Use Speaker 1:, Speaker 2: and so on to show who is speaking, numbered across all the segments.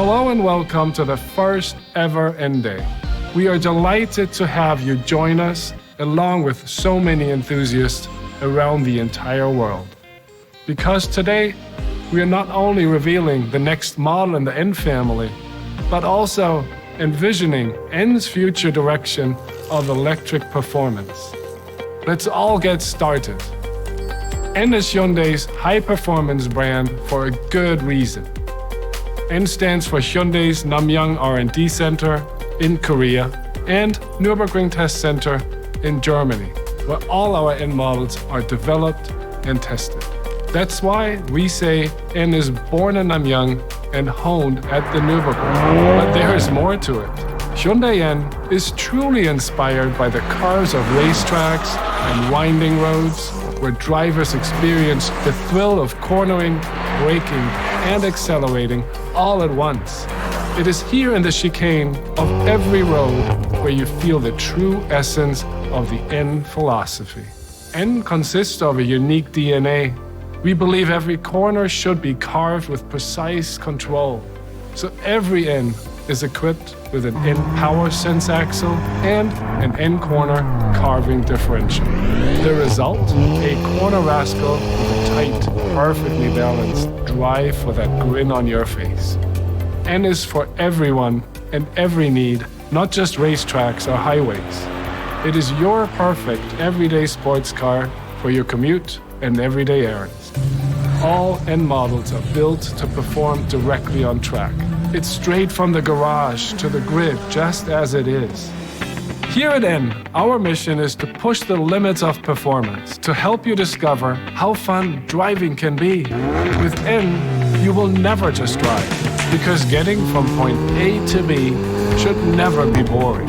Speaker 1: Hello and welcome to the first ever N Day. We are delighted to have you join us along with so many enthusiasts around the entire world. Because today, we are not only revealing the next model in the N family, but also envisioning N's future direction of electric performance. Let's all get started. N is Hyundai's high-performance brand for a good reason. N stands for Hyundai's Namyang R&D Center in Korea and Nürburgring Test Center in Germany, where all our N models are developed and tested. That's why we say N is born in Namyang and honed at the Nürburgring. But there is more to it. Hyundai N is truly inspired by the cars of racetracks and winding roads, where drivers experience the thrill of cornering, braking, and accelerating all at once. It is here in the chicane of every road where you feel the true essence of the N philosophy. N consists of a unique DNA. We believe every corner should be carved with precise control. So every N is equipped with an N power sense axle and an N corner carving differential. The result? A corner rascal with a tight, perfectly balanced drive for that grin on your face. N is for everyone and every need, not just racetracks or highways. It is your perfect everyday sports car for your commute and everyday errands. All N models are built to perform directly on track. It's straight from the garage to the grid, just as it is. Here at N, our mission is to push the limits of performance, to help you discover how fun driving can be. With N, you will never just drive, because getting from point A to B should never be boring.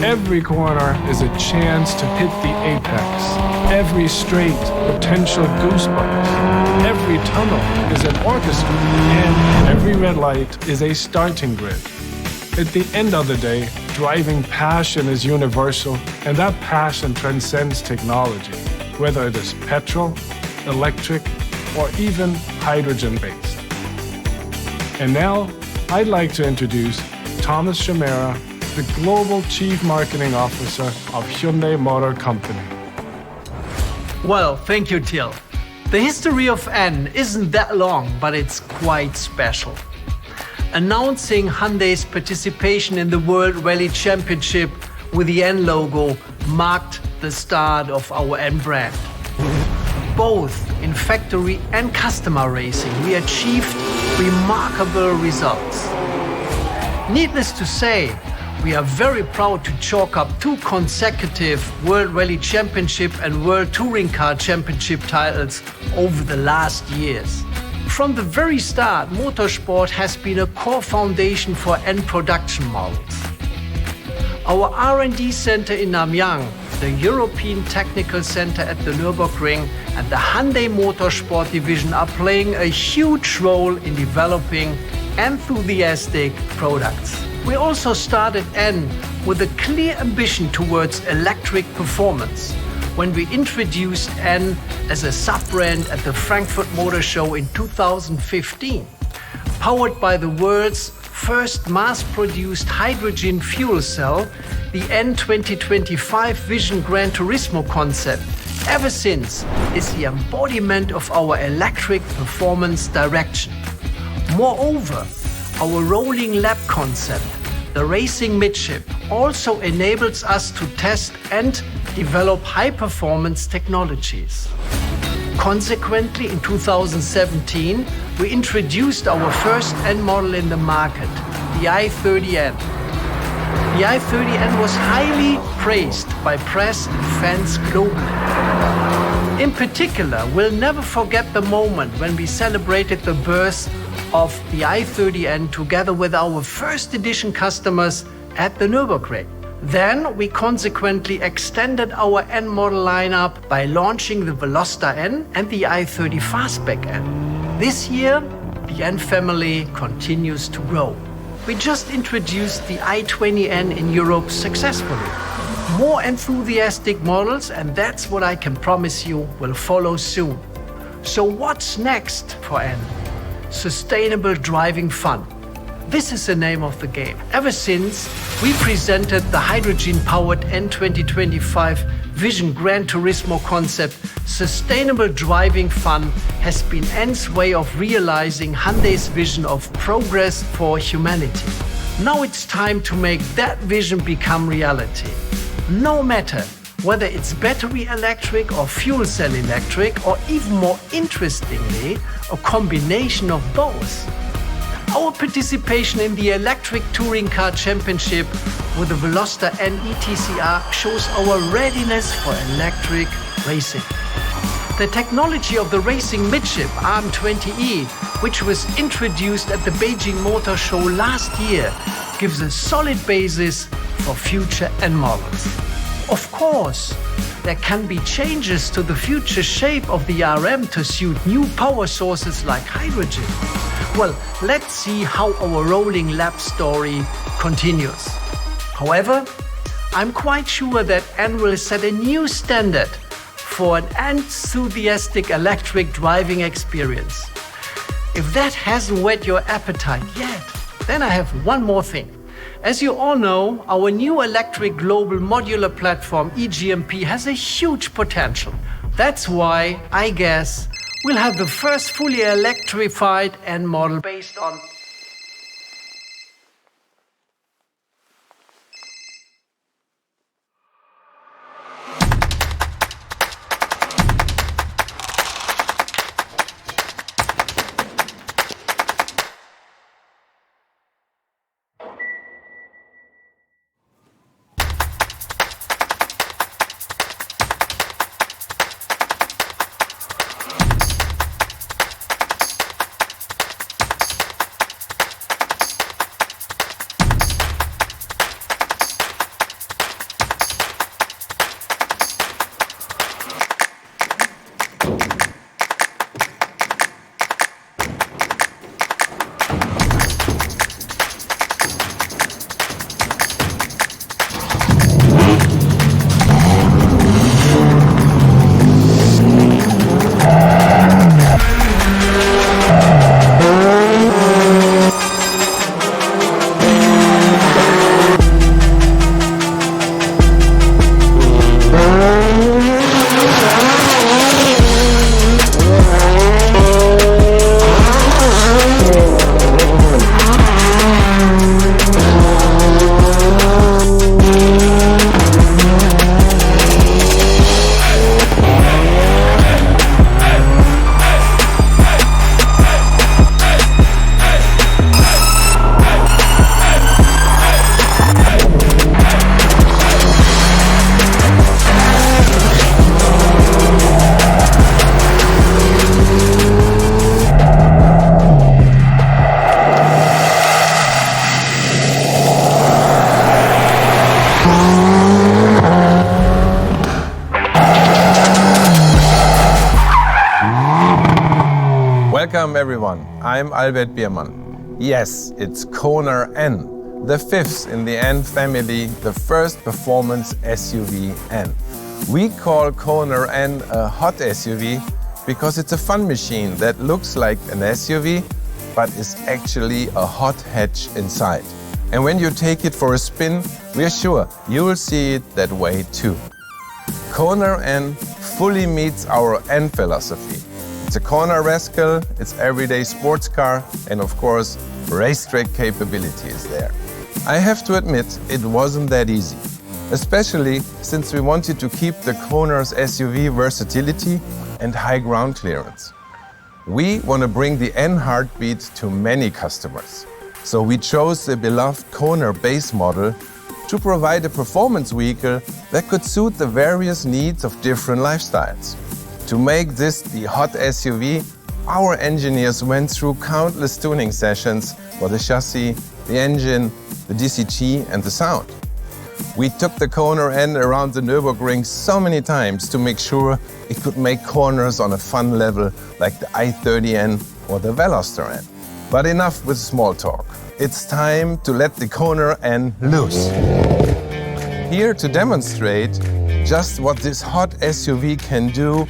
Speaker 1: Every corner is a chance to hit the apex. Every straight, potential goosebumps. Every tunnel is an orchestra, and every red light is a starting grid. At the end of the day, driving passion is universal, and that passion transcends technology, whether it is petrol, electric, or even hydrogen-based. And now, I'd like to introduce Thomas Chimera, the Global Chief Marketing Officer of Hyundai Motor Company.
Speaker 2: Well, thank you, Till. The history of N isn't that long, but it's quite special. Announcing Hyundai's participation in the World Rally Championship with the N logo marked the start of our N brand. Both in factory and customer racing, we achieved remarkable results. Needless to say, we are very proud to chalk up 2 consecutive World Rally Championship and World Touring Car Championship titles over the last years. From the very start, motorsport has been a core foundation for N production models. Our R&D center in Namyang, the European Technical Center at the Nürburgring, and the Hyundai Motorsport division are playing a huge role in developing enthusiastic products. We also started N with a clear ambition towards electric performance when we introduced N as a sub-brand at the Frankfurt Motor Show in 2015. Powered by the world's first mass-produced hydrogen fuel cell, the N 2025 Vision Gran Turismo concept, ever since, is the embodiment of our electric performance direction. Moreover, our rolling lab concept, the racing midship, also enables us to test and develop high-performance technologies. Consequently, in 2017, we introduced our first N model in the market, the i30N. The i30N was highly praised by press and fans globally. In particular, we'll never forget the moment when we celebrated the birth of the i30N together with our first edition customers at the Nürburgring. Then we consequently extended our N model lineup by launching the Veloster N and the i30 Fastback N. This year, the N family continues to grow. We just introduced the i20N in Europe successfully. More enthusiastic models, and that's what I can promise you will follow soon. So what's next for N? Sustainable driving fun. this is the name of the game. Ever since we presented the hydrogen-powered N 2025 Vision Gran Turismo concept, sustainable driving fun has been N's way of realizing Hyundai's vision of progress for humanity. Now it's time to make that vision become reality. No matter whether it's battery electric or fuel cell electric, or even more interestingly, a combination of both. Our participation in the Electric Touring Car Championship with the Veloster N ETCR shows our readiness for electric racing. The technology of the racing midship RM20E, which was introduced at the Beijing Motor Show last year, gives a solid basis for future N models. Of course, there can be changes to the future shape of the RM to suit new power sources like hydrogen. Well, let's see how our rolling lap story continues. However, I'm quite sure that N will set a new standard for an enthusiastic electric driving experience. If that hasn't whet your appetite yet, then I have one more thing. As you all know, our new electric global modular platform EGMP has a huge potential. That's why, I guess, we'll have the first fully electrified N model based on
Speaker 3: Welcome everyone, I'm Albert Biermann. Yes, it's KONA N, the fifth in the N family, the first performance SUV N. We call KONA N a hot SUV because it's a fun machine that looks like an SUV, but is actually a hot hatch inside. And when you take it for a spin, we're sure you will see it that way too. KONA N fully meets our N philosophy. It's a corner rascal, it's everyday sports car, and of course, racetrack capability is there. I have to admit, it wasn't that easy, especially since we wanted to keep the KONA's SUV versatility and high ground clearance. We want to bring the N heartbeat to many customers. So we chose the beloved KONA base model to provide a performance vehicle that could suit the various needs of different lifestyles. To make this the hot SUV, our engineers went through countless tuning sessions for the chassis, the engine, the DCG and the sound. We took the KONA N around the Nürburgring so many times to make sure it could make corners on a fun level like the i30N or the Veloster N. But enough with small talk. It's time to let the KONA N loose. Here to demonstrate just what this hot SUV can do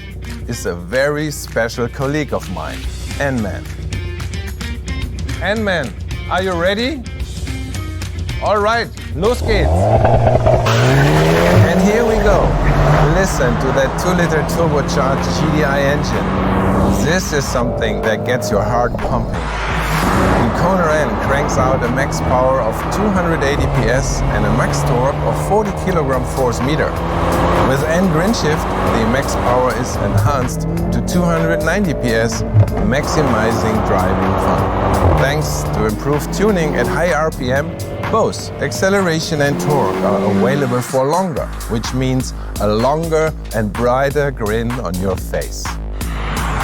Speaker 3: is a very special colleague of mine, N-Man. N-Man, Are you ready? All right, los geht's. And here we go. Listen to that 2-liter turbocharged GDI engine. This is something that gets your heart pumping. The KONA N cranks out a max power of 280 PS and a max torque of 40 kg force meter. With N grin shift, the max power is enhanced to 290 PS, maximizing driving fun. Thanks to improved tuning at high RPM, both acceleration and torque are available for longer, which means a longer and brighter grin on your face.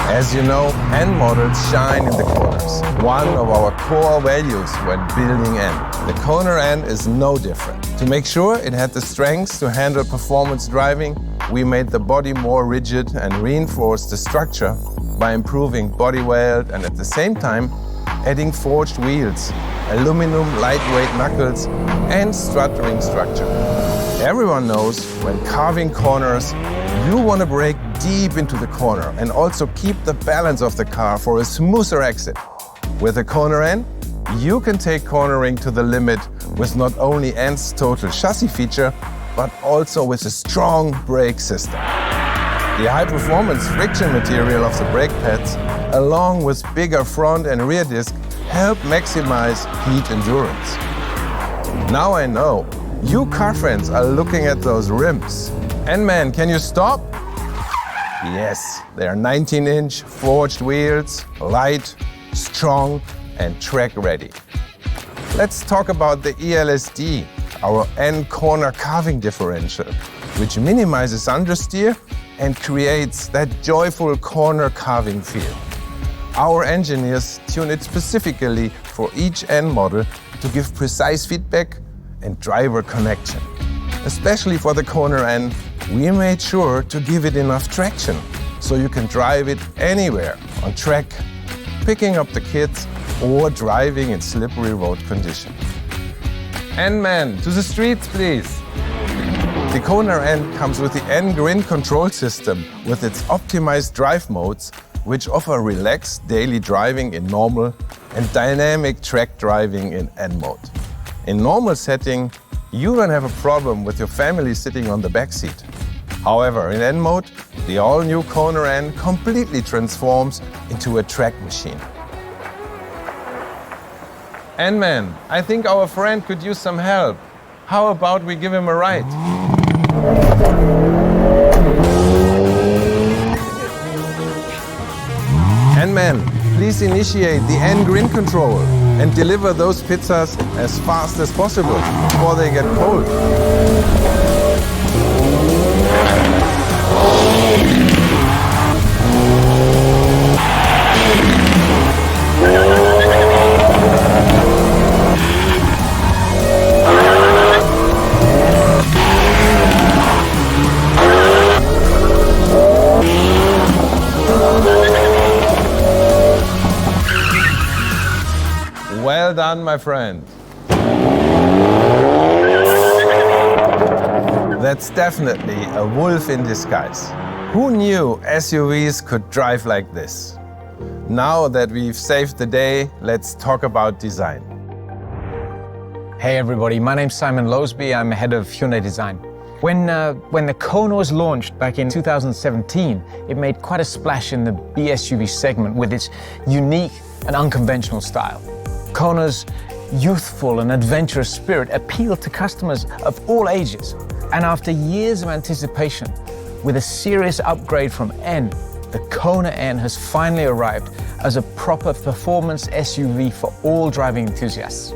Speaker 3: As you know, N models shine in the corners, one of our core values when building N. The KONA N is no different. To make sure it had the strength to handle performance driving, we made the body more rigid and reinforced the structure by improving body weight and at the same time adding forged wheels, aluminum lightweight knuckles and strut ring structure. Everyone knows when carving corners, you want to brake deep into the corner and also keep the balance of the car for a smoother exit. With the KONA N, you can take cornering to the limit with not only N's total chassis feature, but also with a strong brake system. The high-performance friction material of the brake pads, along with bigger front and rear disc, help maximize heat endurance. Now I know, you car friends are looking at those rims. And man, can you stop? Yes, they are 19-inch forged wheels, light, strong, and track ready. Let's talk about the ELSD, our N corner carving differential, which minimizes understeer and creates that joyful corner carving feel. Our engineers tune it specifically for each N model to give precise feedback and driver connection. Especially for the KONA N, we made sure to give it enough traction so you can drive it anywhere on track, picking up the kids or driving in slippery road conditions. N man, to the streets please. The KONA N comes with the N Grin control system with its optimized drive modes, which offer relaxed daily driving in normal and dynamic track driving in N mode. In normal setting, you don't have a problem with your family sitting on the back seat. However, in N mode, the all-new KONA N completely transforms into a track machine. N-Man, I think our friend could use some help. How about we give him a ride? N-Man, please initiate the N Grin control and deliver those pizzas as fast as possible before they get cold. Well done, my friend. That's definitely a wolf in disguise. Who knew SUVs could drive like this? Now that we've saved the day, let's talk about design.
Speaker 4: Hey everybody, my name's Simon Loseby. I'm head of Hyundai Design. When the KONA was launched back in 2017, it made quite a splash in the B-SUV segment with its unique and unconventional style. KONA's youthful and adventurous spirit appealed to customers of all ages. And after years of anticipation, with a serious upgrade from N, the KONA N has finally arrived as a proper performance SUV for all driving enthusiasts.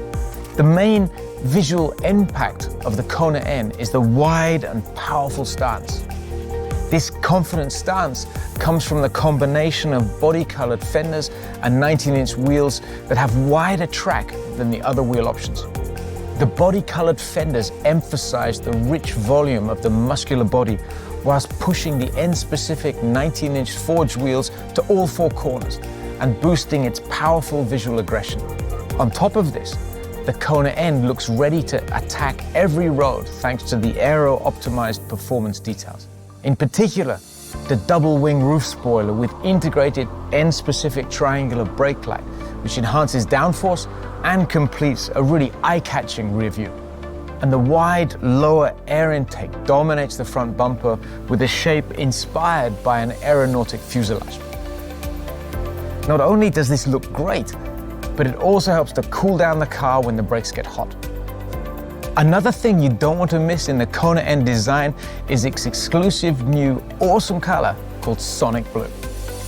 Speaker 4: The main visual impact of the KONA N is the wide and powerful stance. This confident stance comes from the combination of body-colored fenders and 19-inch wheels that have wider track than the other wheel options. The body-colored fenders emphasize the rich volume of the muscular body whilst pushing the N-specific 19-inch forged wheels to all four corners and boosting its powerful visual aggression. On top of this, the KONA N looks ready to attack every road thanks to the aero-optimized performance details. In particular, the double-wing roof spoiler with integrated N-specific triangular brake light, which enhances downforce and completes a really eye-catching rear view. And the wide lower air intake dominates the front bumper with a shape inspired by an aeronautic fuselage. Not only does this look great, but it also helps to cool down the car when the brakes get hot. Another thing you don't want to miss in the KONA N design is its exclusive new awesome color called Sonic Blue.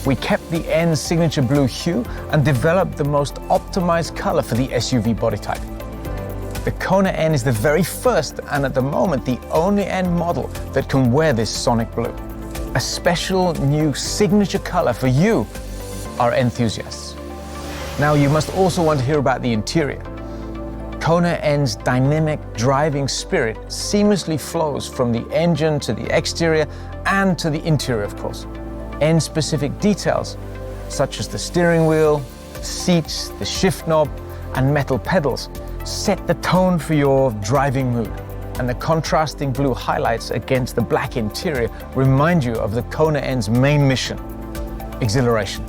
Speaker 4: We kept the N's signature blue hue and developed the most optimized color for the SUV body type. The KONA N is the very first and at the moment the only N model that can wear this Sonic Blue. A special new signature color for you, our enthusiasts. Now you must also want to hear about the interior. KONA N's dynamic driving spirit seamlessly flows from the engine to the exterior and to the interior, of course. N-specific details, such as the steering wheel, seats, the shift knob, and metal pedals, set the tone for your driving mood. And the contrasting blue highlights against the black interior remind you of the KONA N's main mission, exhilaration.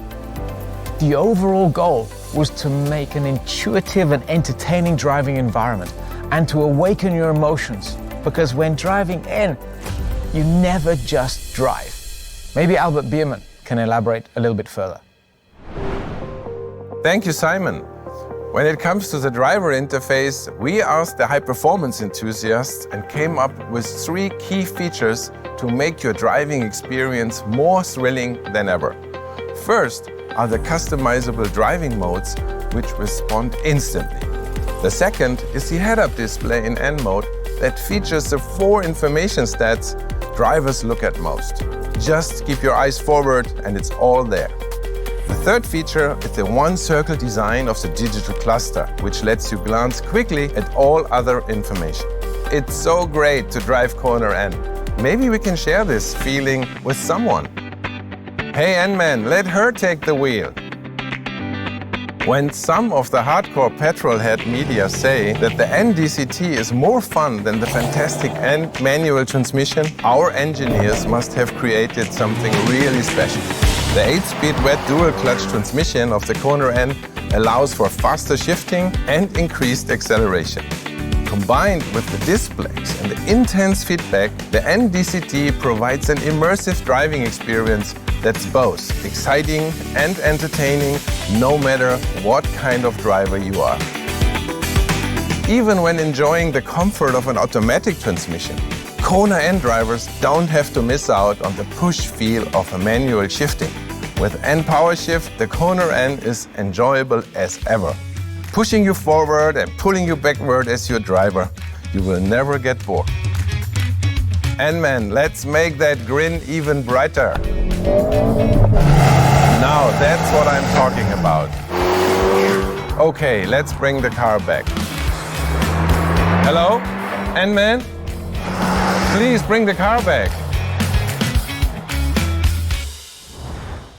Speaker 4: The overall goal was to make an intuitive and entertaining driving environment and to awaken your emotions, because when driving N, you never just drive. Maybe Albert Biermann can elaborate a little bit further.
Speaker 3: Thank you, Simon. When it comes to the driver interface, we asked the high-performance enthusiasts and came up with 3 key features to make your driving experience more thrilling than ever. First are the customizable driving modes, which respond instantly. The second is the head-up display in N mode that features the 4 information stats drivers look at most. Just keep your eyes forward and it's all there. The third feature is the one-circle design of the digital cluster, which lets you glance quickly at all other information. It's so great to drive KONA N. Maybe we can share this feeling with someone. Hey N-Man, let her take the wheel. When some of the hardcore petrolhead media say that the N-DCT is more fun than the fantastic N manual transmission, our engineers must have created something really special. The 8-speed wet dual-clutch transmission of the KONA N allows for faster shifting and increased acceleration. Combined with the displays and the intense feedback, the N-DCT provides an immersive driving experience that's both exciting and entertaining, no matter what kind of driver you are. Even when enjoying the comfort of an automatic transmission, KONA N drivers don't have to miss out on the push feel of a manual shifting. With N Power Shift, the KONA N is enjoyable as ever. Pushing you forward and pulling you backward as your driver, you will never get bored. N-Man, let's make that grin even brighter. Now that's what I'm talking about. Okay, let's bring the car back. Hello? N-Man? Please bring the car back.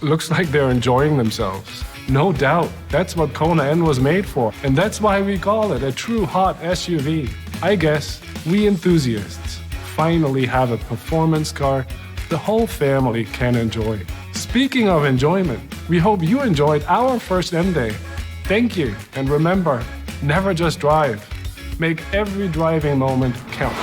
Speaker 1: Looks like they're enjoying themselves. No doubt, that's what KONA N was made for, and that's why we call it a true hot SUV. I guess we enthusiasts finally have a performance car the whole family can enjoy. Speaking of enjoyment, we hope you enjoyed our first N Day. Thank you, and remember, never just drive. Make every driving moment count.